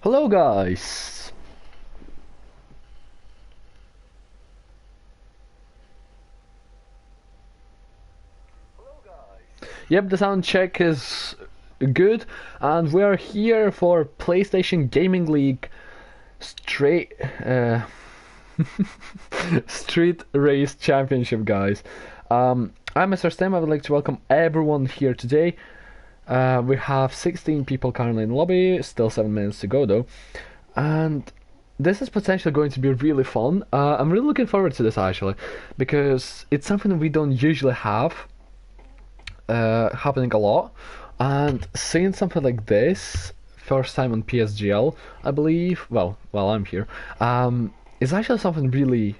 Hello guys! Yep, the sound check is good, and we are here for PlayStation Gaming League straight Street Race Championship, guys. I'm Mr. Stem. I would like to welcome everyone here today. We have 16 people currently in the lobby, still 7 minutes to go though, and this is potentially going to be really fun. I'm really looking forward to this actually, because it's something that we don't usually have happening a lot, and seeing something like this first time on PSGL, I believe. Well, while I'm here, is actually something really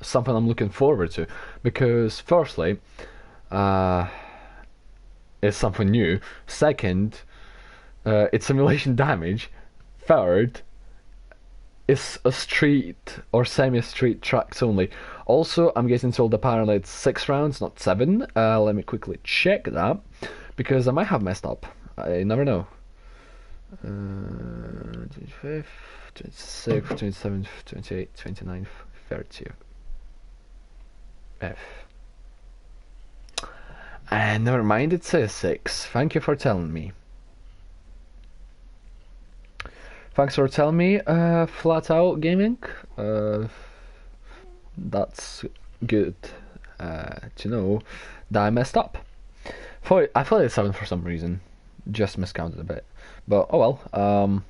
something I'm looking forward to, because firstly, it's something new. Second, it's simulation damage. Third, it's a street or semi-street tracks only. Also, I'm getting told apparently it's 6 rounds, not 7. Let me quickly check that, because I might have messed up. I never know. 25th, 26th, 27th, 28th, 29th, 30th. F. And never mind, it says 6. Thank you for telling me. Thanks for telling me, Flat Out Gaming. That's good to know that I messed up. I thought it's 7 for some reason. Just miscounted a bit. But oh well.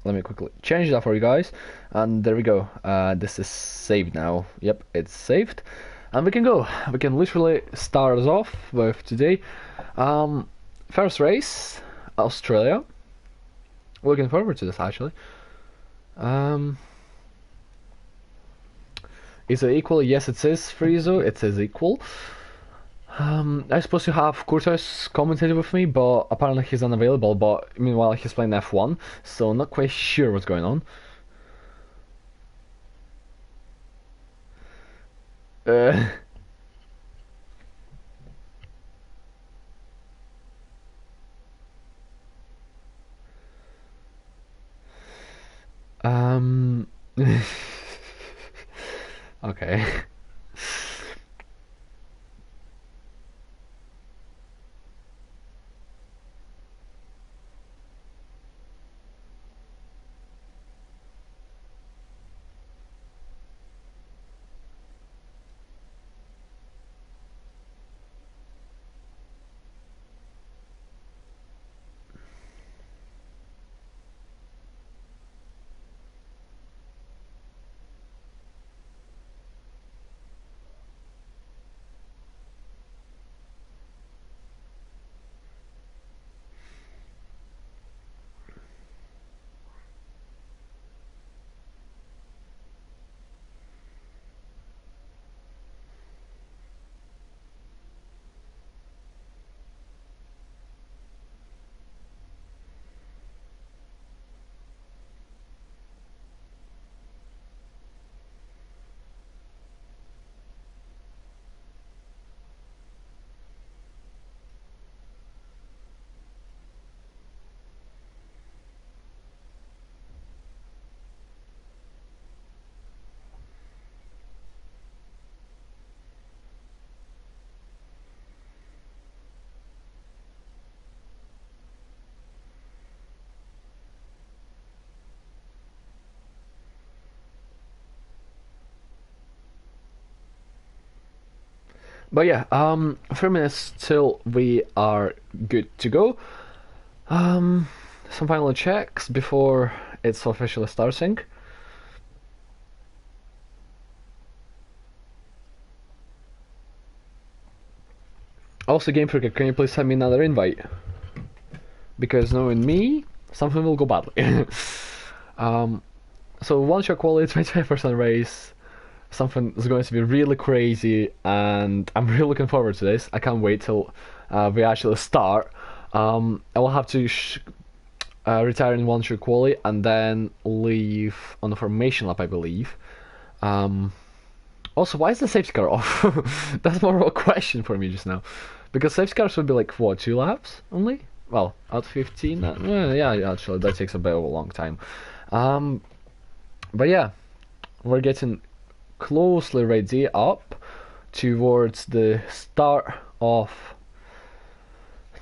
Let me quickly change that for you guys. And there we go. This is saved now. Yep, it's saved. And we can go. We can literally start us off with today. First race, Australia. Looking forward to this actually. Is it equal? Yes, it is, Friezo. It is equal. I suppose you have Kurtos commentated with me, but apparently he's unavailable. But meanwhile, he's playing F1, so not quite sure what's going on. Um. Okay. But yeah, 3 minutes till we are good to go. Some final checks before it's officially starting. Also, Game Freak, can you please send me another invite? Because knowing me, something will go badly. So one shot quality, 25% race. Something is going to be really crazy, and I'm really looking forward to this. I can't wait till we actually start. I will have to retire in one shot quality and then leave on the formation lap, I believe. Also, why is the safety car off? That's more of a question for me just now. Because safety cars would be like, what, 2 laps only? well, out of 15. Yeah, actually, that takes a bit of a long time. But yeah, we're getting closely ready up towards the start of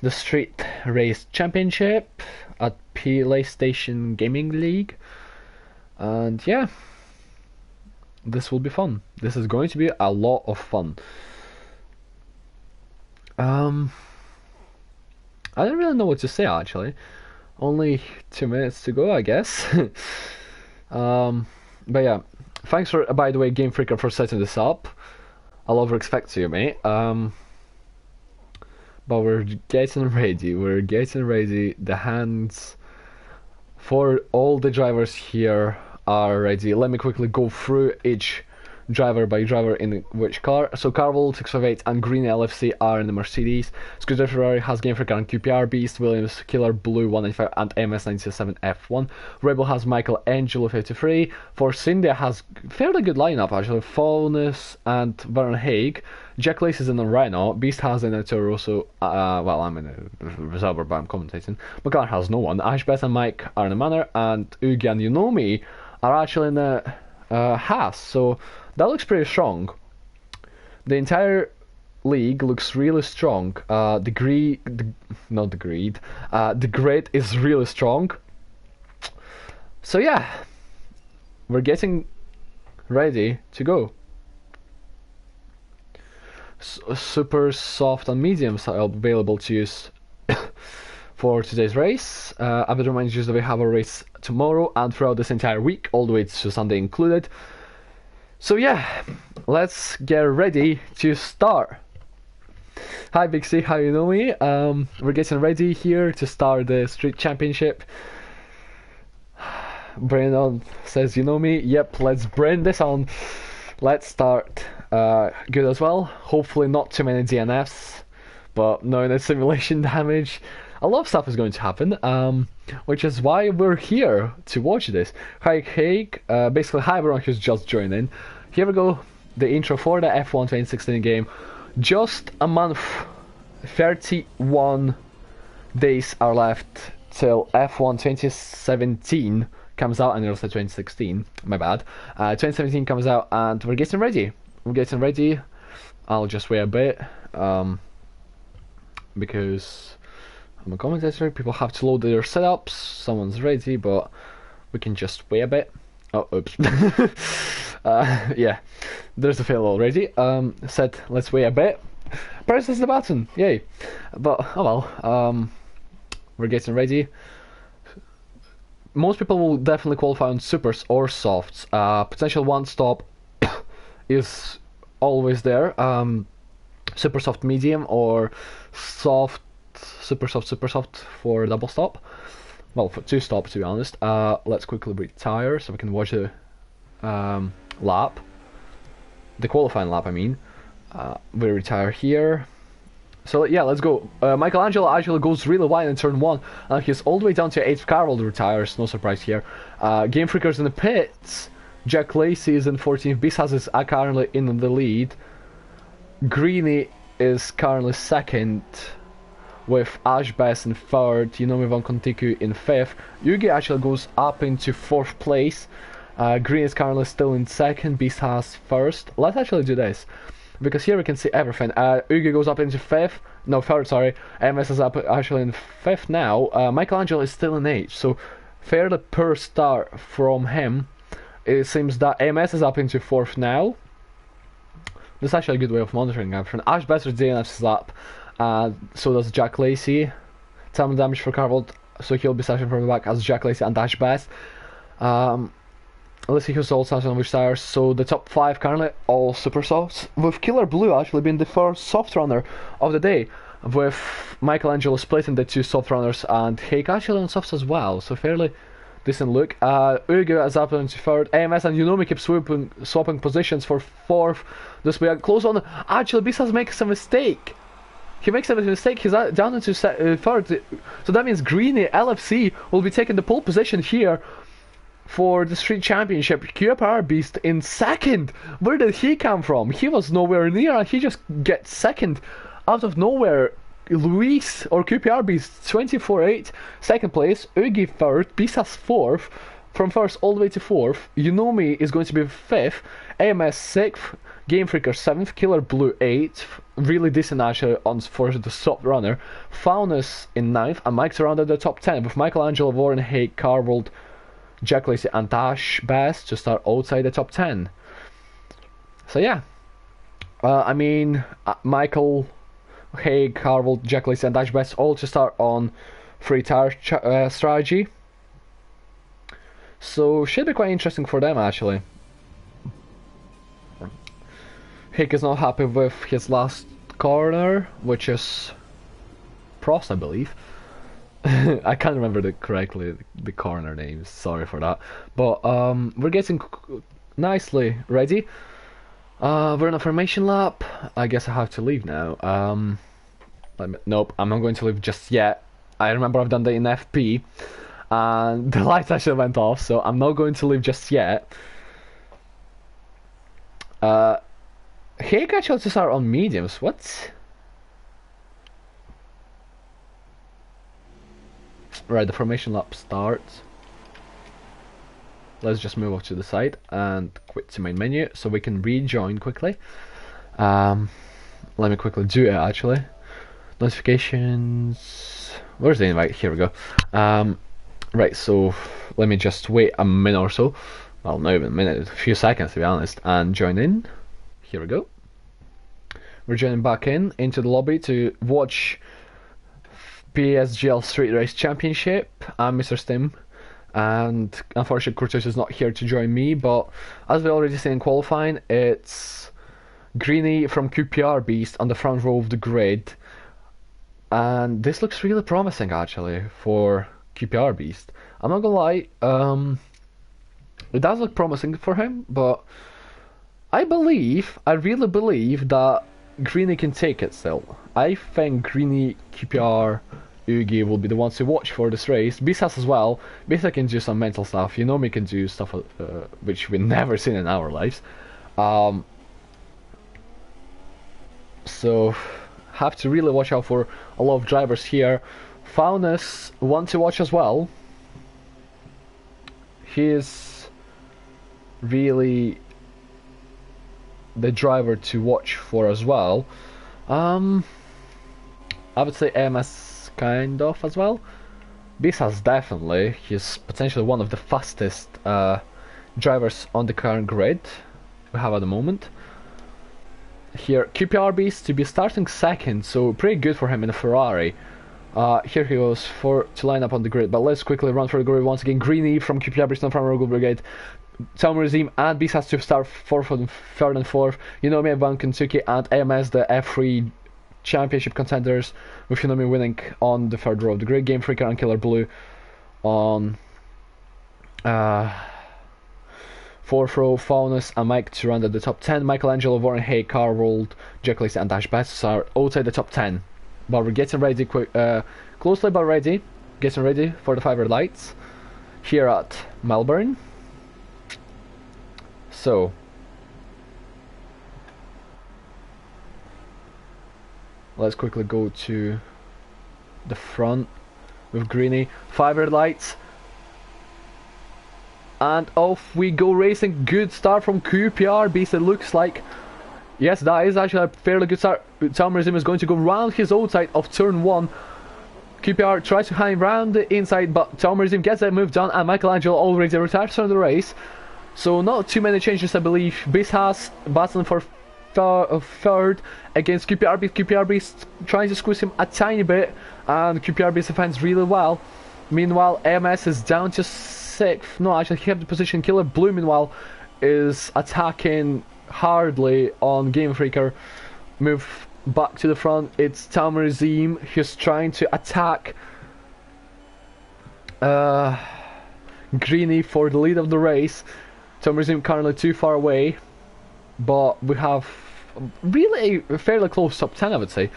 the Street Race Championship at PlayStation Gaming League, and yeah, this will be fun. This is going to be a lot of fun. I don't really know what to say actually. Only 2 minutes to go, I guess. But yeah, thanks for, by the way, Game Freaker, for setting this up. I'll over expect you, mate. But we're getting ready. We're getting ready. The hands for all the drivers here are ready. Let me quickly go through each driver by driver in which car. So Carvel 658 and Green LFC are in the Mercedes. Scooter Ferrari has Game Freaker and QPR, Beast Williams, Killer Blue 195 and MS97 F1. Rebel has Michael Angelo 53. Force India has fairly good lineup actually. Faunus and Vernon Haig. Jack Lace is in the Rhino. Beast has in a Rosso. Well, I'm in a reserve, but I'm commentating. McLaren has no one. Ashbeth and Mike are in the Manor, and Ugi and Yunomi are actually in the Haas. So that looks pretty strong. The entire league looks really strong. The grid is really strong. So yeah, we're getting ready to go. Super soft and mediums are available to use for today's race. I would remind you that we have a race tomorrow and throughout this entire week, all the way to Sunday included. So yeah, let's get ready to start. Hi Big C, how you know me? We're getting ready here to start the Street Championship. Brennan says, you know me? Yep, let's bring this on. Let's start. Good as well. Hopefully not too many DNFs, but knowing the simulation damage, a lot of stuff is going to happen, which is why we're here to watch this. Hi Haig, basically hi everyone who's just joined in. Here we go, the intro for the F1 2016 game. Just a month, 31 days are left till F1 2017 comes out, and it was 2016, my bad. 2017 comes out and we're getting ready. I'll just wait a bit, because I'm a commentator, people have to load their setups, someone's ready, but we can just wait a bit. Oh, oops. Yeah, there's a fail already. Said, let's wait a bit. Presses the button, yay. But, oh well, we're getting ready. Most people will definitely qualify on supers or softs. Potential one stop is always there. Super soft medium or soft, super soft for double stop. Well, for two stops to be honest. Let's quickly retire so we can watch the lap. The qualifying lap, I mean. We retire here. So yeah, let's go. Michelangelo actually goes really wide in turn 1, and he's all the way down to 8th. Carroll retires, no surprise here. Game Freaker's in the pits. Jack Lacey is in 14th. Beast is currently in the lead. Greeny is currently 2nd, with Ash Bass in 3rd. Yunomi Van Kontiku in 5th. Yugi actually goes up into 4th place. Green is currently still in 2nd. Beast has 1st. Let's actually do this, because here we can see everything. Ugi goes up into 5th. No, 3rd, sorry. MS is up actually in 5th now. Michelangelo is still in 8th, so fairly poor start from him. It seems that MS is up into 4th now. This is actually a good way of monitoring everything. Ash Besser DNF's up. So does Jack Lacey. 10 damage for Carvel, so he'll be starting from the back as Jack Lacey and Ash Bass. Let's see who's all starting on which tires. So the top 5 currently all super softs, with Killer Blue actually being the first soft runner of the day, with Michelangelo splitting the 2 soft runners and Hake actually on softs as well, so fairly decent look. Ugo is up into 3rd. AMS and Yunomi keep swapping positions for 4th. This way close on. Actually, Bisas makes a mistake. He makes a mistake. He's down into 3rd. So that means Greeny LFC will be taking the pole position here for the Street Championship. QPR Beast in 2nd. Where did he come from? He was nowhere near, and he just gets 2nd out of nowhere. Luis, or QPRB's 24-8, second place, Ugi third, Bisas fourth, from first all the way to fourth, Unomi is going to be fifth, AMS sixth, Game Freaker seventh, Killer Blue eighth, really decent actually for the top runner, Faunus in ninth, and Mike's around at the top 10, with Michelangelo, Warren, Haig, Carwold, Jack Lacey, and Dash Bass to start outside the top 10. So yeah, I mean, Michael, Haig, Carwold, Jack Lacey, and Dash Bass all to start on free tire strategy. So should be quite interesting for them actually. Hick is not happy with his last corner, which is Prost, I believe. I can't remember the corner names, sorry for that. But we're getting nicely ready. We're in a formation lap. I guess I have to leave now. Nope, I'm not going to leave just yet. I remember I've done that in FP, and the lights actually went off, so I'm not going to leave just yet. Hey, actually to start on mediums. What? Right, the formation lap starts. Let's just move off to the side and quit to main menu so we can rejoin quickly. Let me quickly do it actually. Notifications. Where's the invite? Here we go. Right, so let me just wait a minute or so. Well, not even a minute, a few seconds to be honest, and join in. Here we go. We're joining back into the lobby to watch PSGL Street Race Championship. I'm Mr. Stim, and unfortunately Curtis is not here to join me, but as we already seen in qualifying, it's Greeny from QPR Beast on the front row of the grid, and this looks really promising actually for QPR Beast. I'm not gonna lie, it does look promising for him, but I really believe that Greeny can take it still. I think Greeny, QPR, Ugi will be the ones to watch for this race. Bisas as well. Bisas can do some mental stuff. Unomi can do stuff which we've never seen in our lives. So have to really watch out for a lot of drivers here. Faunus want to watch as well. He is really the driver to watch for as well. I would say MS kind of as well. Bisas definitely. He's potentially one of the fastest drivers on the current grid we have at the moment. Here, QPR Beast to be starting second, so pretty good for him in a Ferrari. Here he goes to line up on the grid, but let's quickly run for the grid once again. Greeny from QPR Beast and from Rogo Brigade. Tom Regime and Beast has to start third and fourth. Unomi, Van Kentucky, and AMS, the F3 championship contenders, with Unomi winning on the third row of the grid. Game Freaker and Killer Blue on fourth row. Faunus and Mike to run at the top 10. Michelangelo, Warren, Hay, Carwold, Jack Lacey, and Dash Bass are outside the top 10. But we're getting ready closely but ready. Getting ready for the 5 red lights here at Melbourne. So let's quickly go to the front with Greeny. 5 red lights. And off we go racing. Good start from QPR Beast, it looks like. Yes, that is actually a fairly good start. Tom Regime is going to go round his outside of turn 1. QPR tries to hang round the inside, but Tom Regime gets that move done, and Michelangelo already retires from the race. So not too many changes, I believe. Beast has battling for third against QPR Beast. QPR Beast trying to squeeze him a tiny bit, and QPR Beast defends really well. Meanwhile, AMS is down to 6th. No, actually, he kept the position. Killer Blue, meanwhile, is attacking hardly on Game Freaker. Move back to the front. It's Tom Regime. He's trying to attack Greeny for the lead of the race. Tom Regime currently too far away, but we have really a fairly close top 10, I would say.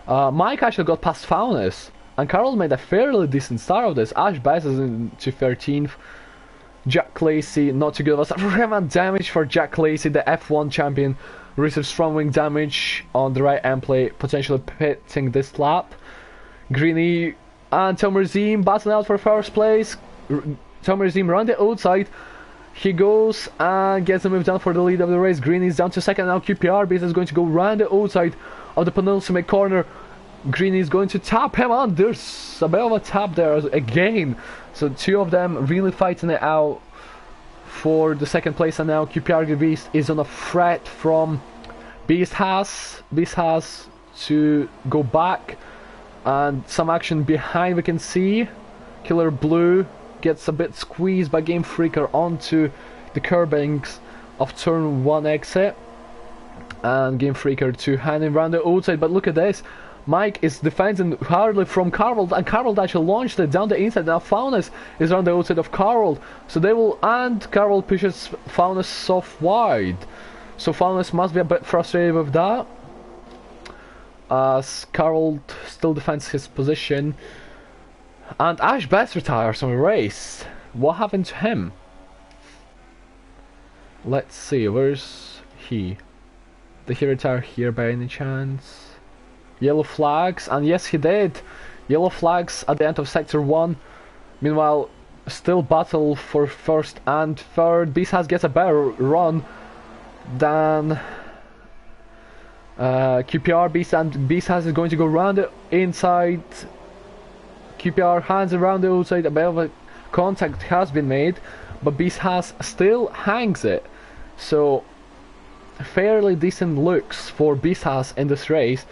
Mike actually got past Faunus, and Carl made a fairly decent start of this. Ash Bass is into 13th. Jack Lacey, not too good. Was relevant damage for Jack Lacey, the F1 champion. Receives strong wing damage on the right end plate, potentially pitting this lap. Greeny and Tomerzim battling out for first place. Tomerzim around the outside. He goes and gets a move down for the lead of the race. Greeny's down to second now. QPR Beast is going to go round the outside of the penultimate corner. Greeny's going to tap him on. There's a bit of a tap there again. So two of them really fighting it out for the second place, and now QPR Beast is on a threat from Beast has to go back, and some action behind we can see. Killer Blue gets a bit squeezed by Game Freaker onto the curbings of turn 1 exit, and Game Freaker to hand him around the outside. But look at this, Mike is defending hardly from Carroll, and Carroll actually launched it down the inside. Now Faunus is on the outside of Carroll, so they will, and Carroll pushes Faunus soft wide, so Faunus must be a bit frustrated with that, as Carroll still defends his position. And Ash Best retires from the race. What happened to him? Let's see, where's he? Did he retire here by any chance? Yellow flags, and yes he did. Yellow flags at the end of Sector 1. Meanwhile, still battle for first and third. Beast gets a better run than QPR Beast, and Beast is going to go round the inside. QPR hands around the outside, a bit of a contact has been made, but Beast still hangs it. So fairly decent looks for Beast in this race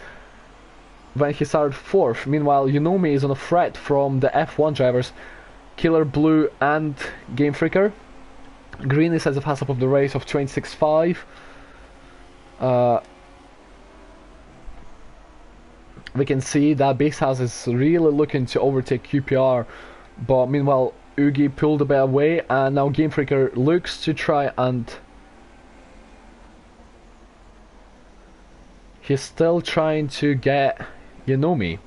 when he started 4th. Meanwhile, Yunomi is on a threat from the F1 drivers, Killer Blue and Game Freaker. Green is as a fast up of the race of 26.5. We can see that Beast is really looking to overtake QPR, but meanwhile Oogie pulled a bit away, and now Game Freaker looks to try, and he's still trying to get Yunomi.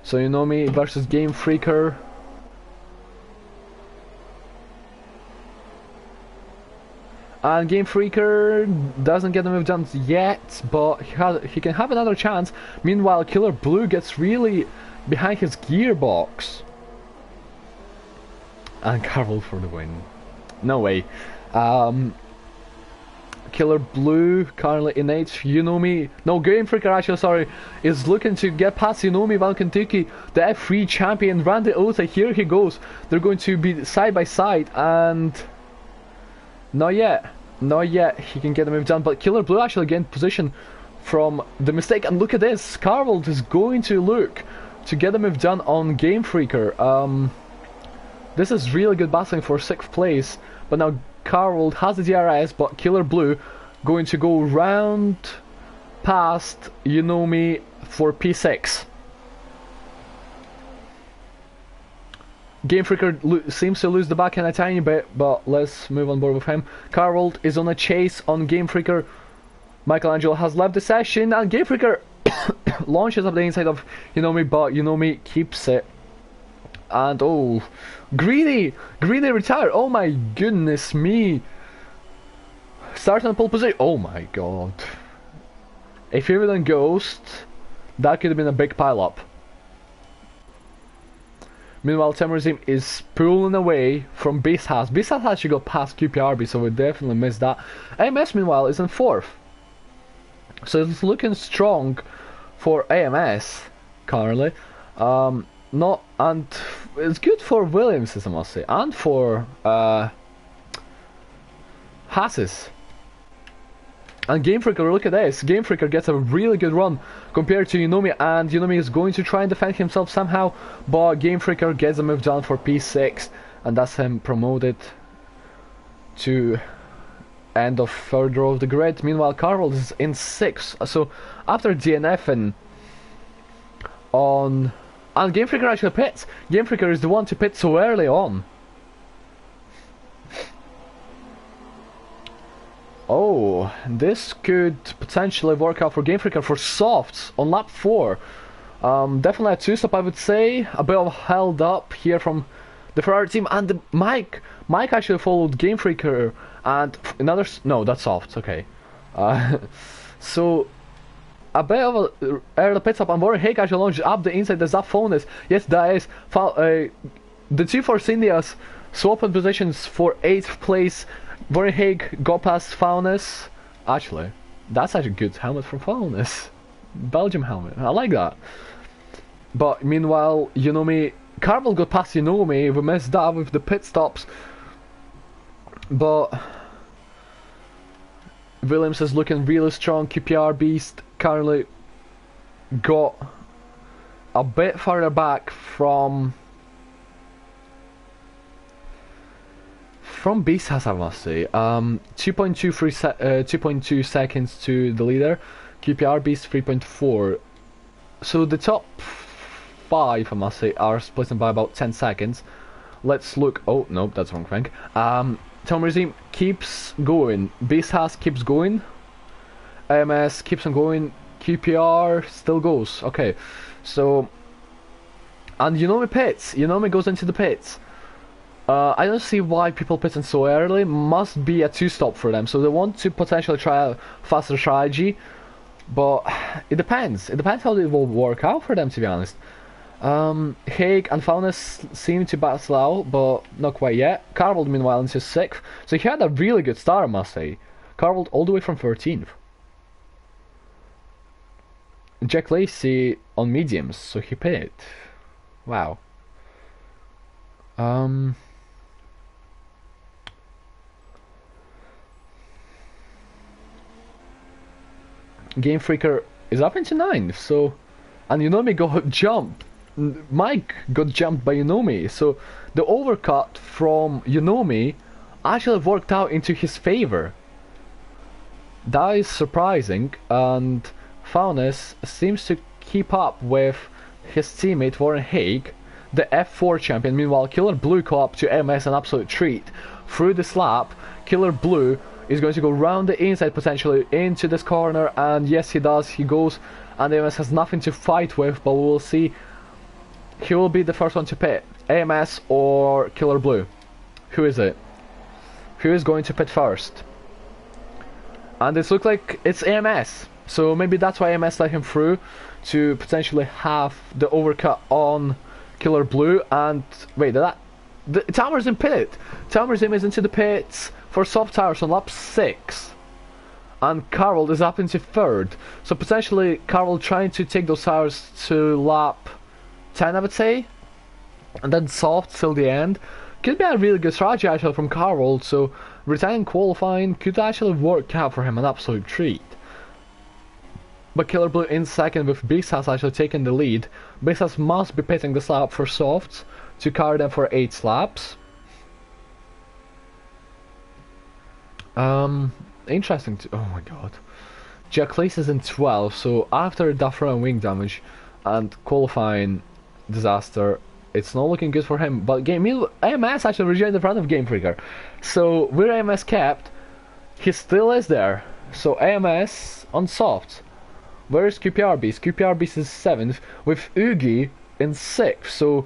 So Yunomi versus Game Freaker. And Game Freaker doesn't get the move done yet, but he can have another chance. Meanwhile, Killer Blue gets really behind his gearbox. And Carvel for the win. No way. Killer Blue currently in 8th. Yunomi, no, Game Freaker actually, sorry, is looking to get past Yunomi Van Kentucky, the F3 champion. Randy Ota, here he goes. They're going to be side by side, and not yet he can get the move done, but Killer Blue actually gained position from the mistake. And look at this, Carvel is going to look to get the move done on Game Freaker. This is really good battling for 6th place, but now Carroll has the DRS, but Killer Blue going to go round past Yunomi for P6. Game Freaker seems to lose the back end a tiny bit, but let's move on board with him. Carroll is on a chase on Game Freaker. Michelangelo has left the session, and Game Freaker launches up the inside of Yunomi, but Yunomi keeps it. And oh, Greeny retired. Oh my goodness me. Starting on pole position. Oh my god. If he didn't Ghost, that could have been a big pile up. Meanwhile, Temerzim is pulling away from Beast House. Beast House actually got past QPRB, so we definitely missed that. AMS meanwhile is in 4th. So it's looking strong for AMS currently. And it's good for Williams, I must say, and for Hasses. And Game Freaker, look at this. Game Freaker gets a really good run compared to Yunomi, and Yunomi is going to try and defend himself somehow, but Game Freaker gets a move down for P6, and that's him promoted to end of 3rd row of the grid. Meanwhile, Carroll is in 6th. So after DNFing on... And Game Freaker actually pits. Game Freaker is the one to pit so early on. Oh, this could potentially work out for Game Freaker for softs on lap 4. Definitely a two-stop, I would say. A bit of held up here from the Ferrari team, and Mike actually followed Game Freaker and another. No, that's soft. Okay. Uh, so a bit of a early pit stop, and Warren Hake actually launched up the inside. There's that Faunus. Yes, that is. The two Force Indias swapping positions for 8th place. Warren Hake got past Faunus. Actually, that's actually a good helmet from Faunus. Belgium helmet. I like that. But meanwhile, Yunomi, Carvel got past Yunomi. We missed that with the pit stops. But Williams is looking really strong. QPR Beast currently got a bit farther back from Beast, has I must say. 2.2 seconds to the leader. QPR Beast 3.4. So the top 5, I must say, are splitting by about 10 seconds. Let's look. Oh no, that's wrong thing. Telmerzim keeps going. Beast has keeps going. AMS keeps on going. QPR still goes. Okay, so and Yunomi pits. Yunomi goes into the pits. I don't see why people pitting so early. Must be a two-stop for them, so they want to potentially try a faster strategy. But it depends. It depends how it will work out for them, to be honest. Haig and Faunus seem to battle out, but not quite yet. Carvold, meanwhile, into 6th. So he had a really good start, I must say. Carvold all the way from 13th. Jack Lacey on mediums, so he pitted. Wow. Game Freaker is up into 9th, so and Yunomi got jumped. Mike got jumped by Yunomi, so the overcut from Yunomi actually worked out into his favor. That is surprising, and Faunus seems to keep up with his teammate Warren Haig, the F4 champion. Meanwhile, Killer Blue caught up to MS, an absolute treat. Through this lap, Killer Blue is going to go round the inside potentially into this corner, and yes, he does. He goes, and AMS has nothing to fight with, but we will see. He will be the first one to pit. AMS or Killer Blue? Who is it? Who is going to pit first? And it looks like it's AMS, so maybe that's why AMS let him through, to potentially have the overcut on Killer Blue. And wait, the Tamer's in pit. Tamerzim is into the pits for soft tires on lap 6, and Carroll is up into 3rd. So potentially Carroll trying to take those tires to lap 10, I would say, and then soft till the end. Could be a really good strategy actually from Carroll. So returning qualifying could actually work out for him, an absolute treat. But Killer Blue in 2nd with Beastas actually taking the lead. Beastas must be pitting this lap for softs to carry them for 8 laps. Interesting to, oh my god. Jack Lace is in 12, so after that front wing damage and qualifying disaster, it's not looking good for him. But AMS actually rejoined the front of Game Freaker. So where AMS kept, he still is there. So AMS on soft. Where is QPR Beast? QPR Beast is 7th with Ugi in 6th. So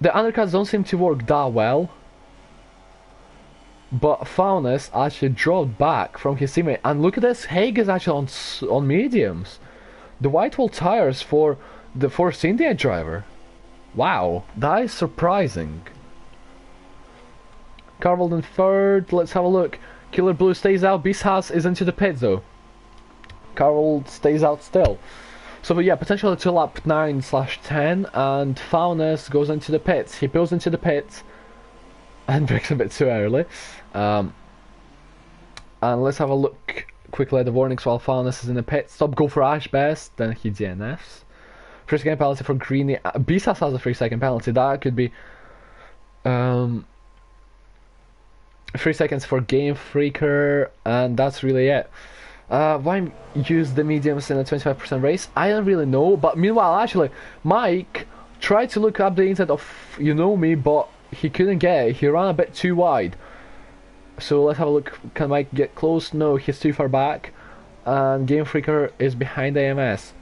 the undercuts don't seem to work that well. But Faunus actually dropped back from his teammate, and look at this, Haig is actually on mediums. The white wall tires for the Force India driver. Wow, that is surprising. Carvold in 3rd, let's have a look. Killer Blue stays out, Beastas is into the pits though. Carvold stays out still. So but yeah, potentially to lap 9/10, and Faunus goes into the pits. He pulls into the pits and breaks a bit too early. And let's have a look quickly at the warnings while Faunus is in the pit. Stop, go for Ash best, then he DNFs. 3-second penalty for Greeny. Beastas has a 3-second penalty. That could be 3 seconds for Game Freaker, and that's really it. Why use the mediums in a 25% race? I don't really know, but meanwhile, actually, Mike tried to look up the inside of Yunomi, but he couldn't get it. He ran a bit too wide. So let's have a look. Can Mike get close? No, he's too far back. And Game Freaker is behind AMS.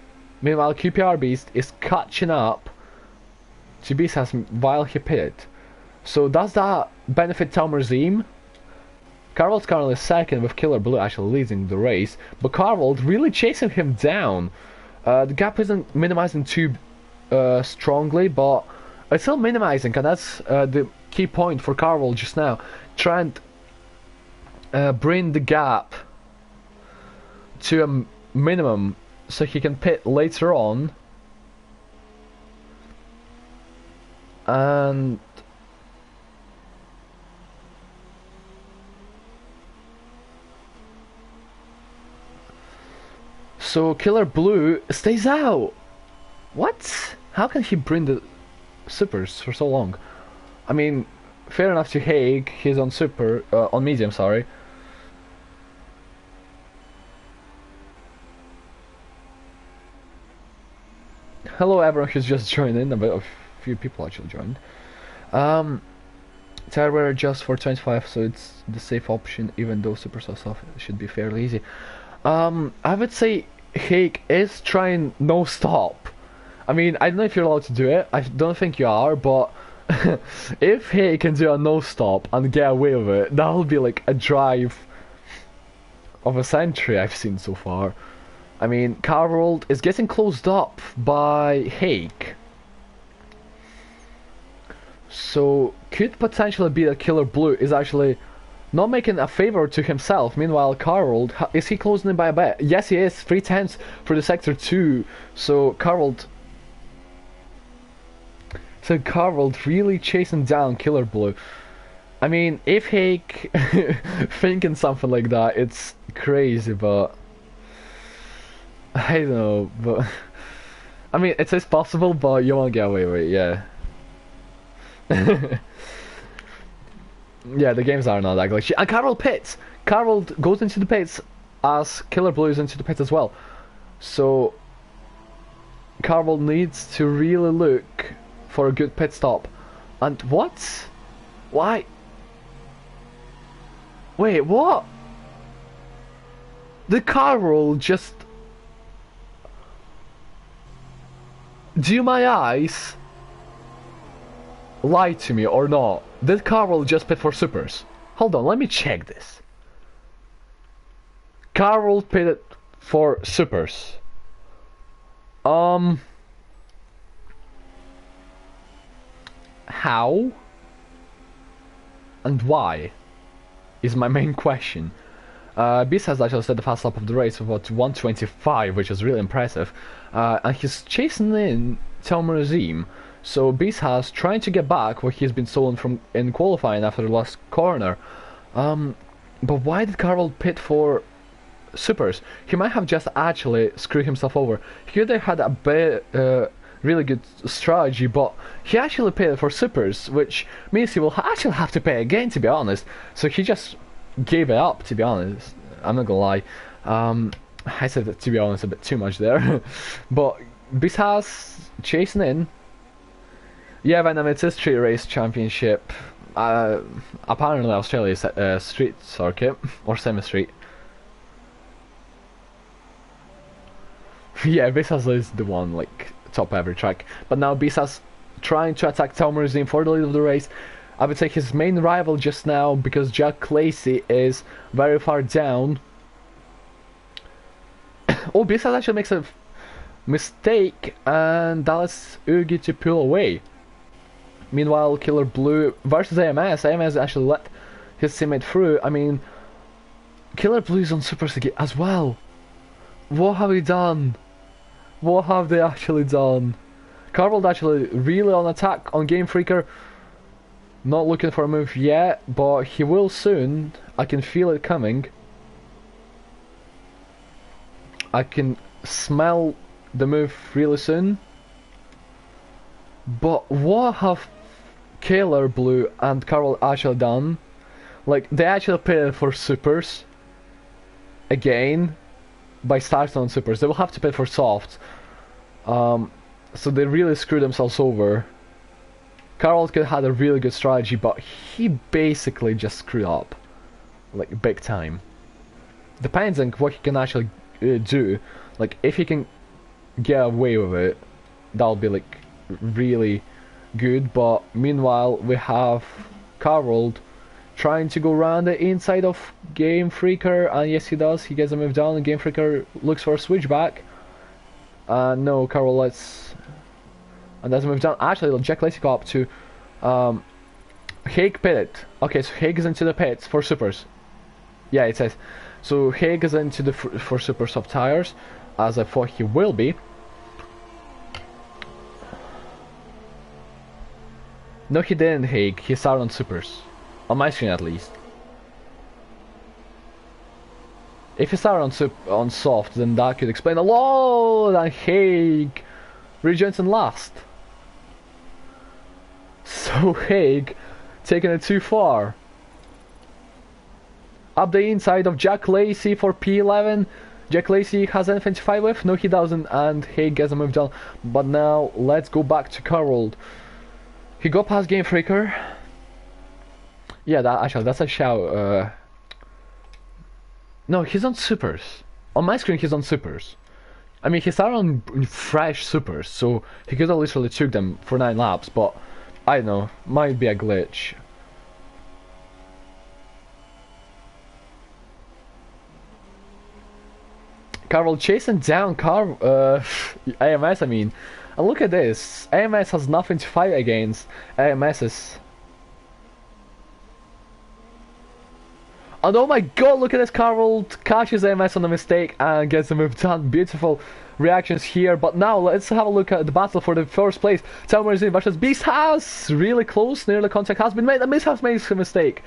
Meanwhile, QPR Beast is catching up to Beast has while he pit. So does that benefit Talmurzim? Carvold's currently second with Killer Blue actually leading the race, but Carvold really chasing him down. The gap isn't minimizing too strongly, but it's still minimizing, and that's the key point for Carvold just now. Trying to bring the gap to a minimum so he can pit later on. And so Killer Blue stays out. What? How can he bring the supers for so long? I mean, fair enough to Haig. He's on super, on medium. Sorry. Hello, everyone who's just joined in. A few people actually joined. Tire wear just for 25, so it's the safe option. Even though super soft should be fairly easy. I would say Haig is trying no stop. I mean, I don't know if you're allowed to do it. I don't think you are, but if Haig can do a no stop and get away with it, that'll be like a drive of a century I've seen so far. I mean, Carvold is getting closed up by Haig, so could potentially be that Killer Blue is actually not making a favor to himself. Meanwhile, Carvold, is he closing in by a bit? Yes, he is. 3/10 for the sector 2. So Carvold really chasing down Killer Blue. I mean, if Haig thinking something like that, it's crazy, but I don't know. But I mean, it is possible, but you won't get away with it, yeah. Yeah, the games are not that glitchy. And Carvold pits! Carvold goes into the pits as Killer Blue is into the pits as well. So Carvold needs to really look for a good pit stop. And what? Why? Wait, what? The Carvold just... Do my eyes lie to me or not? Did Carvold just pit for supers? Hold on, let me check this. Carvold pitted for supers. How? And why? Is my main question. Beast has actually set the fast lap of the race with about 125, which is really impressive. And he's chasing in Talmurzim. So Beast has trying to get back what he's been stolen from in qualifying after the last corner. But why did Carvold pit for supers? He might have just actually screwed himself over. Here they had a bit, really good strategy, but he actually pitted for supers, which means he will actually have to pay again, to be honest. So he just gave it up, to be honest. I'm not gonna lie. I said that, to be honest, a bit too much there. But Beast has chasing in. Yeah, Venom, it's a street race championship. Apparently Australia's street circuit, or semi-street. Yeah, Bisas is the one, like, top every track. But now Bisas trying to attack Talmurzim for the lead of the race. I would say his main rival just now, because Jack Lacey is very far down. Oh, Bisas actually makes a mistake, and Dallas Ugi to pull away. Meanwhile, Killer Blue versus AMS. AMS actually let his teammate through. I mean, Killer Blue is on Super City as well. What have we done? What have they actually done? Carvold actually really on attack on Game Freaker. Not looking for a move yet, but he will soon. I can feel it coming. I can smell the move really soon. But what have Killer Blue and Carvold actually done? Like, they actually paid for supers again by starting on supers. They will have to pay for softs. So they really screwed themselves over. Carvold could have had a really good strategy, but he basically just screwed up. Like, big time. Depends on what he can actually do. Like, if he can get away with it, that'll be like really good. But meanwhile, we have Carroll trying to go around the inside of Game Freaker, and yes, he does. He gets a move down, and Game Freaker looks for a switchback. No, Carroll lets, and doesn't move down. Actually, Jack Lacey got up to Haig pitted. Okay, so Haig is into the pits for supers. Yeah, it says. So Haig is into the for super soft tires, as I thought he will be. No, he didn't, Haig. He started on supers. On my screen, at least. If he started on soft, then that could explain a lot. And Haig rejoins in last. So Haig taking it too far. Up the inside of Jack Lacey for P11. Jack Lacey has anything to fight with? No, he doesn't, and Haig gets a move down. But now let's go back to Carroll. He got past Game Freaker. Yeah, that's a shout. No, he's on supers. On my screen, he's on supers. I mean, he started on fresh supers, so he could have literally took them for 9 laps, but I don't know, might be a glitch. Carroll chasing down AMS, I mean. And look at this. AMS has nothing to fight against. AMS is... And oh my god, look at this. Carroll catches AMS on the mistake and gets the move done. Beautiful reactions here. But now let's have a look at the battle for the first place. Telmerzine versus Beast has really close. Nearly contact has been made. And Beast has made a mistake.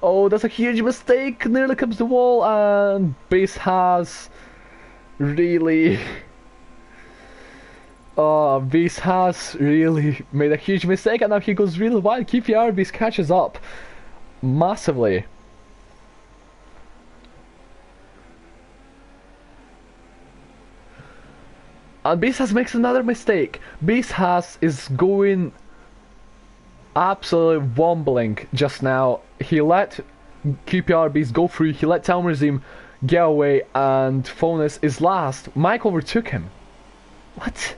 Oh, that's a huge mistake. Nearly comes the wall. And Beast has really... Oh, Beast has really made a huge mistake. And now he goes really wide. QPR Beast catches up massively. And Beast has makes another mistake. Beast has is going absolutely wobbling just now. He let QPR Beast go through. He let Telmerzine get away, and Fonus is last. Mike overtook him. What?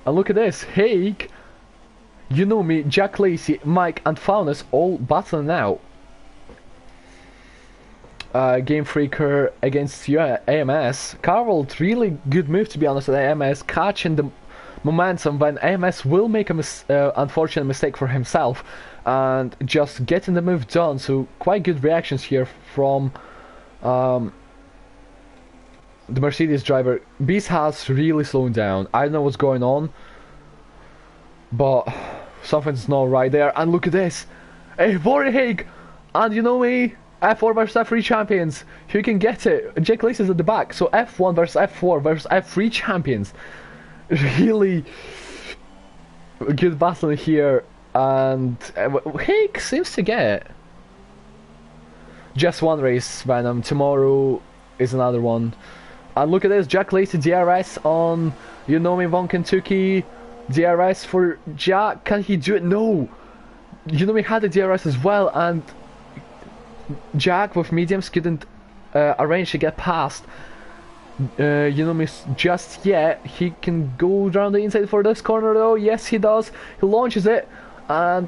And look at this. Haig, you know me, Jack Lacey, Mike, and Faunus all battling out. Game Freaker against AMS. Carroll, really good move to be honest with AMS, catching the momentum when AMS will make a unfortunate mistake for himself and just getting the move done. So quite good reactions here from the Mercedes driver. Beast has really slowed down. I don't know what's going on, but something's not right there. And look at this. Hey, Warren Haig, and you know me, F4 versus F3 champions. Who can get it? Jake Lace is at the back. So F1 versus F4 versus F3 champions. Really good battle here. And Haig seems to get it. Just one race, Venom. Tomorrow is another one. And look at this. Jack Lacey DRS on Yunomi Von Kentucky. DRS for Jack. Can he do it? No. Yunomi had the DRS as well. And Jack with mediums couldn't arrange to get past Yunomi just yet. He can go around the inside for this corner though. Yes, he does. He launches it, and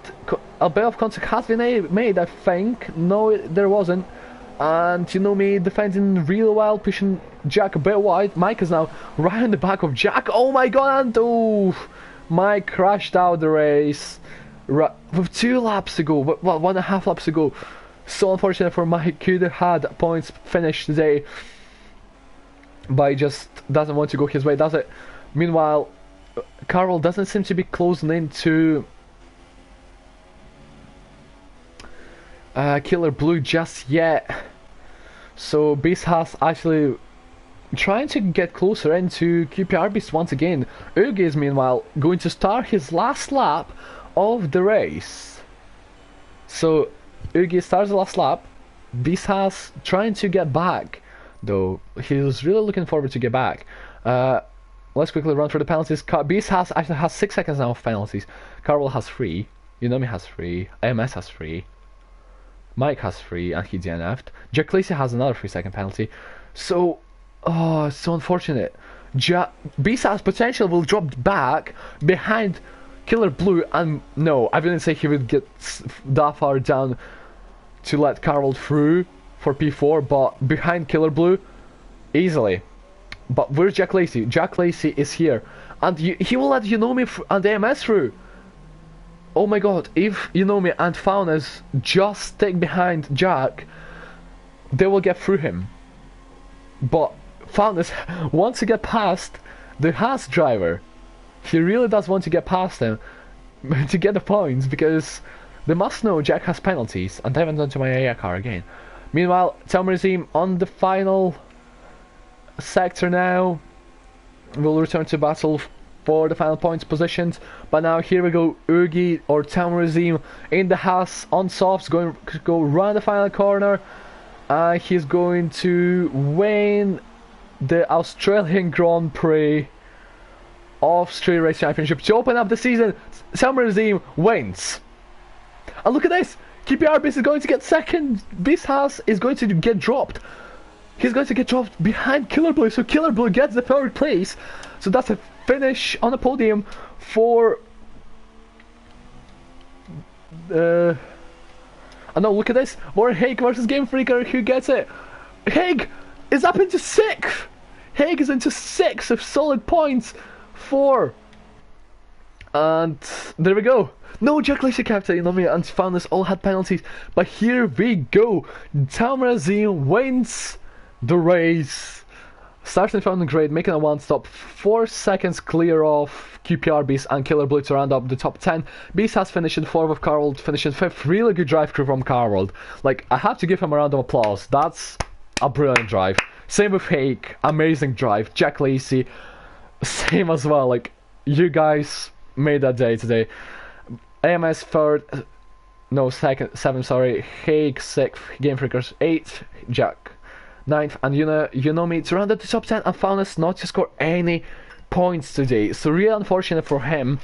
a bit of contact has been made, I think. No, there wasn't. And Yunomi defending real well, pushing Jack a bit wide. Mike is now right in the back of Jack. Oh my god, and oh, Mike crashed out the race with 2 laps to go. Well, 1.5 laps to go. So unfortunate for Mike. Could have had points finish today, but he just doesn't want to go his way, does it? Meanwhile, Carroll doesn't seem to be closing into Killer Blue just yet. So Beast has actually trying to get closer into QPR Beast once again. Uge is meanwhile going to start his last lap of the race. So Uge starts the last lap. Beast has trying to get back, though he was really looking forward to get back. Let's quickly run through the penalties. Beast actually has 6 seconds now of penalties. Carroll has 3. Yunomi has 3. AMS has 3. Mike has 3 and he DNF'd. Jack Lacey has another 3-second penalty. So, oh, it's so unfortunate. BSA's potential will drop back behind Killer Blue, and no, I wouldn't say he would get that far down to let Carroll through for P4, but behind Killer Blue, easily. But where's Jack Lacey? Jack Lacey is here, and he will let Unomi and AMS through. Oh my god, if Unomi and Faunes just stick behind Jack, they will get through him. But Faunes wants to get past the Haas driver. He really does want to get past him to get the points, because they must know Jack has penalties, and I haven't done to my AI car again. Meanwhile, Telmerzim on the final sector now. We'll return to battle for the final points positions. But now here we go, Ugi or Telmerzim in the Haas on softs, going to go round the final corner. He's going to win the Australian Grand Prix of Street Race Championship to open up the season. Telmerzim wins. And look at this! QPR Beast is going to get second. Beast Haas is going to get dropped. He's going to get dropped behind Killer Blue, so Killer Blue gets the third place. So that's a finish on the podium for... and now look at this. More Haig versus Game Freaker. Who gets it? Haig is up into 6th. Haig is into 6 of solid points for... And there we go. No, Jack Lacey captain, Unomi and Faunes all had penalties. But here we go. Telmerzim wins the race. Starting from the grade, making a one-stop, 4 seconds clear of QPR Beast and Killer Blue to round up the top 10. Beast has finished in 4th with Carroll finishing 5th. Really good drive crew from Carroll. Like, I have to give him a round of applause. That's a brilliant drive. Same with Haig, amazing drive. Jack Lacey, same as well. Like, you guys made that day today. AMS 3rd, no, 7th, sorry. Haig 6th, Game Freakers 8th, Jack 9th, and Unomi to round up the top 10 and Faunes not to score any points today. So really unfortunate for him.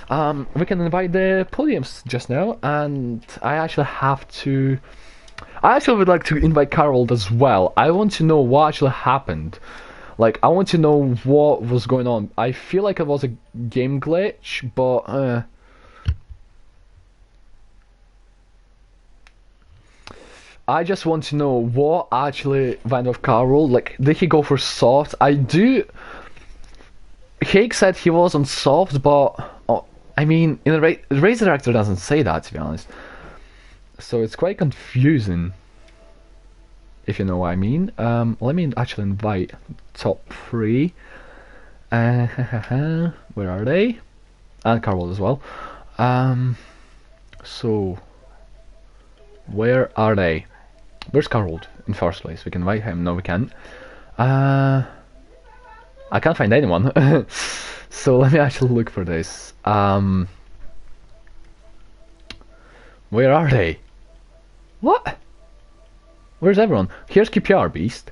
We can invite the podiums just now, and I actually would like to invite Carroll as well. I want to know what actually happened. Like, I want to know what was going on. I feel like it was a game glitch, but I just want to know what actually went with Carroll. Like, did he go for soft? Haig said he was on soft, but I mean, in the race director doesn't say that, to be honest. So it's quite confusing, if you know what I mean. Let me actually invite top 3. Where are they? And Carroll as well. So where are they? Where's Carroll in first place? We can invite him. No, we can't. I can't find anyone. So let me actually look for this. Where are they? What? Where's everyone? Here's QPR Beast,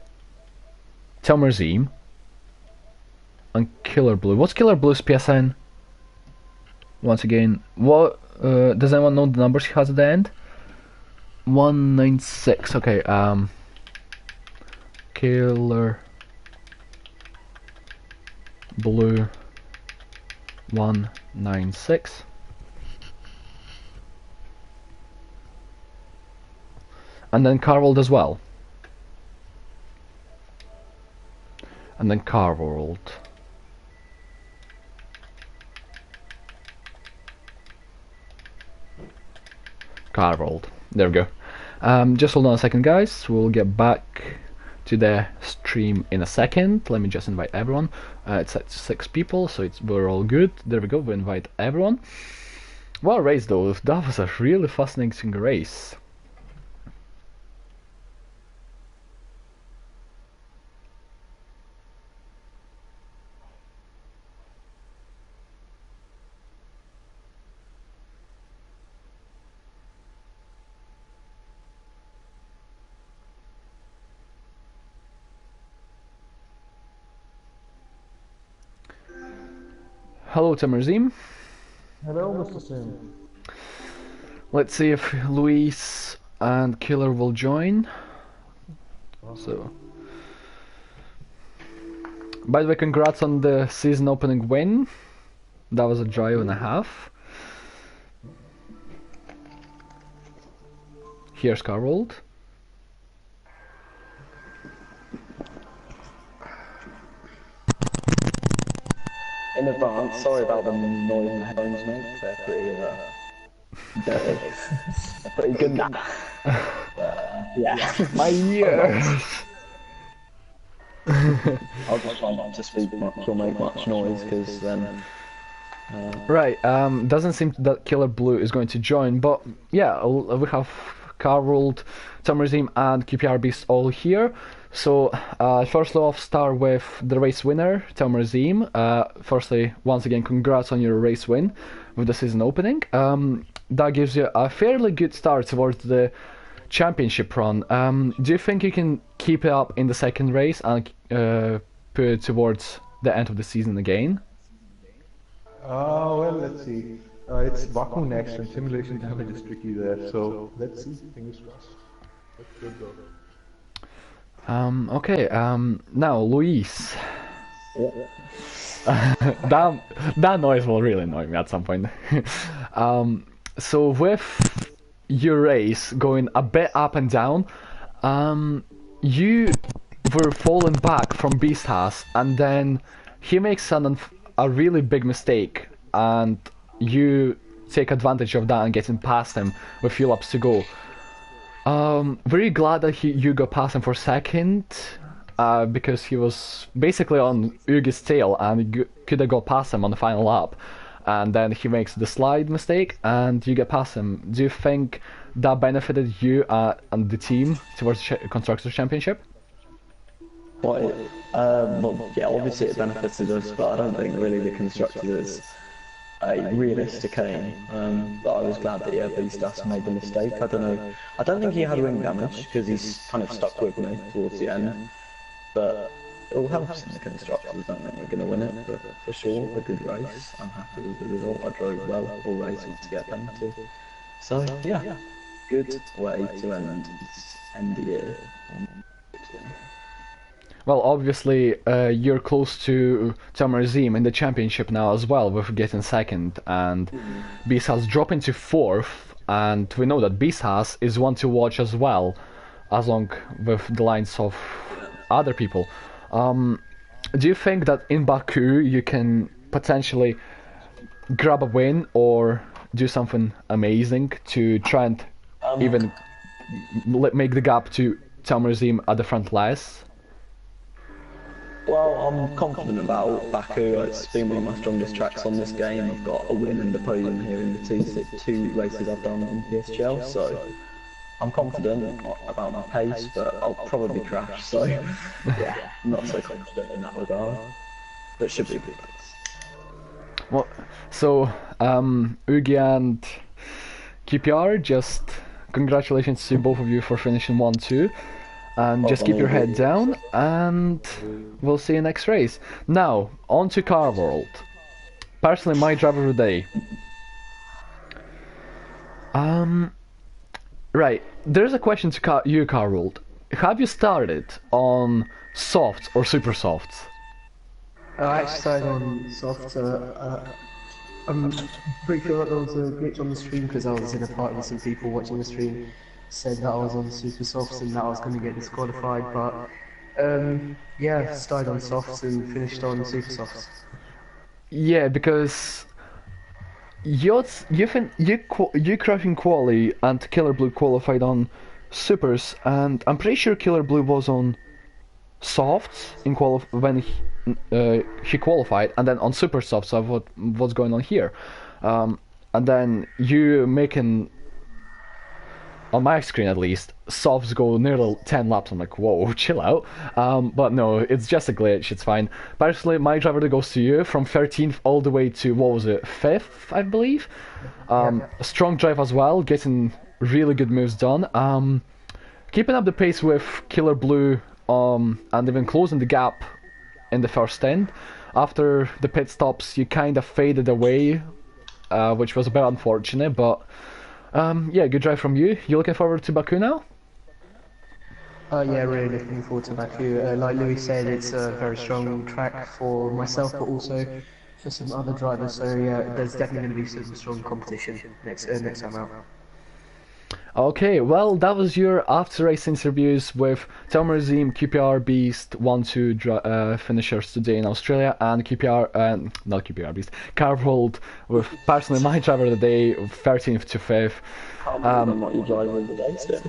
Telmerzim, and Killer Blue. What's Killer Blue's PSN? Once again, what does anyone know the numbers he has at the end? 196. Okay. Killer Blue 196. And then Carroll as well. And then Carroll. There we go. Just hold on a second, guys. We'll get back to the stream in a second. Let me just invite everyone. It's at 6 people, so we're all good. There we go. We invite everyone. What a race, though. That was a really fascinating race. Hello, Telmerzim. Hello, Mr. Sim. Let's see if Luis and Killer will join. So, by the way, congrats on the season opening win. That was a drive and a half. Here's Carwold. In advance, sorry about the noise in the headphones, mate. They're pretty, dirty. They're pretty good now. Yeah. My ears! I'll just try not to speak much or make much noise, because then... Right, doesn't seem that Killer Blue is going to join, but yeah, we have Carwold, Tamerzim and QPR Beast all here. So, firstly off, start with the race winner, Tamerzim. Firstly, once again, congrats on your race win with the season opening. That gives you a fairly good start towards the championship run. Do you think you can keep it up in the second race and put it towards the end of the season again? Well, let's see. It's Baku next, and simulation damage is tricky there, so let's see. Fingers crossed. That's good though. Okay, now, Luis. Yeah. That noise will really annoy me at some point. So with your race going a bit up and down, you were falling back from Beast House, and then he makes a really big mistake, and you take advantage of that and getting past him with few laps to go. Very glad that you got past him for second, because he was basically on Ugi's tail and you could have got past him on the final lap, and then he makes the slide mistake and you get past him. Do you think that benefited you and the team towards the Constructors' Championship? Well, yeah, obviously it benefited us, but I don't think really the Constructors is a realistic aim. But I was glad that Beastas made the mistake. I don't know. I don't think he had wing damage because he's kind of stuck with me towards the end. But it all helps in the Constructors. I don't think we're going to win it, but for sure, a good race. I'm happy with the result. I drove well all racing to get them to. So yeah, good way to end the year. Well, obviously, you're close to Tamerzim in the championship now as well, with getting second, and Beast House dropping to fourth, and we know that Beast House is one to watch as well, along with the lines of other people. Do you think that in Baku you can potentially grab a win or do something amazing to try and even make the gap to Tamerzim at the front less? Well, I'm confident about Baku. It's been one of my strongest tracks on this game. I've got a win and a podium here in the two races I've done in PSGL, so I'm confident about my pace, but I'll probably crash, so yeah, not so confident in that regard. But it should be a good race. Well, so, Ugi and QPR, just congratulations to both of you for finishing 1-2. And just keep your head down, and we'll see you next race. Now, on to Car World. Personally, my driver of the day. Right, there's a question to you, Car World. Have you started on softs or super softs? I actually started on soft. I'm pretty sure that there was a glitch on the stream because I was in a party with some people watching the stream. Said that I was on super softs and that I was going to get disqualified, but yeah, started on softs and finished on super softs. Yeah, because you crashing quali and Killer Blue qualified on supers, and I'm pretty sure Killer Blue was on softs in when he qualified, and then on super softs. So what's going on here? And then you making, on my screen at least, softs go nearly 10 laps. I'm like, whoa, chill out. But no, it's just a glitch, it's fine. Personally, my driver that goes to you from 13th all the way to, what was it, 5th, I believe? Strong drive as well, getting really good moves done. Keeping up the pace with Killer Blue, and even closing the gap in the first end. After the pit stops, you kind of faded away, which was a bit unfortunate, but Yeah, good drive from you. You looking forward to Baku now? Yeah, really looking forward to Baku. Like Louis said, it's a very strong track for myself, but also for some other drivers. So yeah, there's definitely going to be some strong competition next time out. Okay, well, that was your after-race interviews with Telmerzim, QPR Beast, 1-2 finishers today in Australia, and QPR, not QPR Beast, Carvold with personally my driver of the day, 13th to 5th. I'm not your driver of the day still.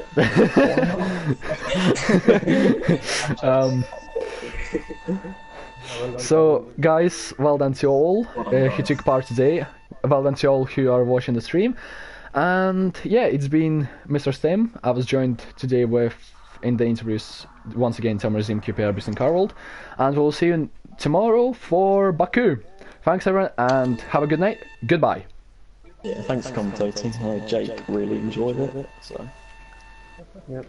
So, guys, well done to all who took part today. Well done to all who are watching the stream. And yeah, it's been Mr. Stem. I was joined today in the interviews once again Telmerzim, QPR, Beast and Carvold. And we'll see you tomorrow for Baku. Thanks everyone and have a good night. Goodbye. Yeah, thanks for commentating. Jake really enjoyed it. So. Yep.